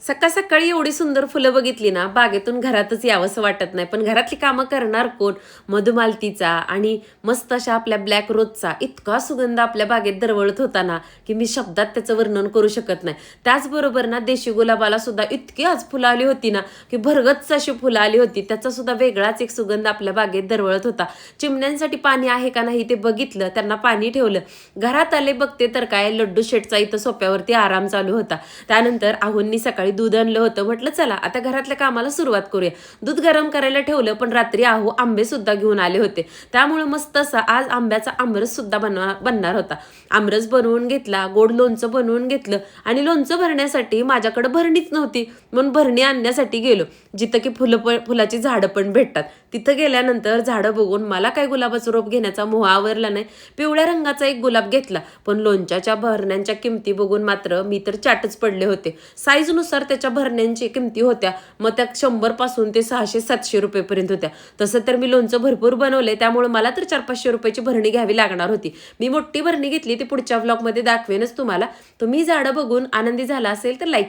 सकाळ सकाळी एवढी सुंदर फुलं बघितली ना, बागेतून घरातच यावंसं वाटत नाही. पण घरातली कामं करणार कोण? मधुमालतीचा आणि मस्त अशा आपल्या ब्लॅक रोजचा इतका सुगंध आपल्या बागेत दरवळत होता ना, की मी शब्दात त्याचं वर्णन करू शकत नाही. त्याचबरोबर ना, देशी गुलाबाला सुद्धा इतकी आज फुलं आली होती ना, की भरगच्च अशी फुलं आली होती. त्याचा सुद्धा वेगळाच एक सुगंध आपल्या बागेत दरवळत होता. चिमण्यांसाठी पाणी आहे का नाही ते बघितलं, त्यांना पाणी ठेवलं. घरात आले बघते तर काय, लड्डू शेठचा इथं सोफ्यावरती आराम चालू होता. त्यानंतर आहोंनी सकाळी दूध आणलं होतं. म्हटलं चला आता घरातल्या कामाला सुरुवात करूया. दूध गरम करायला ठेवलं, पण रात्री आहो आंबे सुद्धा घेऊन आले होते. त्यामुळे मस्त असा आज आंब्याचा आमरस सुद्धा बनणार होता. आमरस बनवून घेतला, गोड लोणचं बनवून घेतलं आणि लोणचं भरण्यासाठी माझ्याकडे भरणीच नव्हती. म्हणून भरणी आणण्यासाठी गेलो. जिथं की फुलाची झाडं पण भेटतात. तिथं गेल्यानंतर झाडं बघून मला काय गुलाबाचं रोप घेण्याचा मोह आवरला नाही. पिवळ्या रंगाचा एक गुलाब घेतला. पण लोणच्याच्या भरण्यांच्या किमती बघून मात्र मी तर चाटच पडले होते. साईजनुसार त्याच्या भरण्यांची किमती होत्या. मग त्या 100 पासून ते 600-700 रुपयेपर्यंत होत्या. तसं तर मी लोणचं भरपूर बनवले, त्यामुळे मला तर 400-500 रुपयाची भरणी घ्यावी लागणार होती. मी मोठी भरणी घेतली, ती पुढच्या व्लॉगमध्ये दाखवेनच तुम्हाला. तुम्ही झाडं बघून आनंदी झाला असेल तर लाईक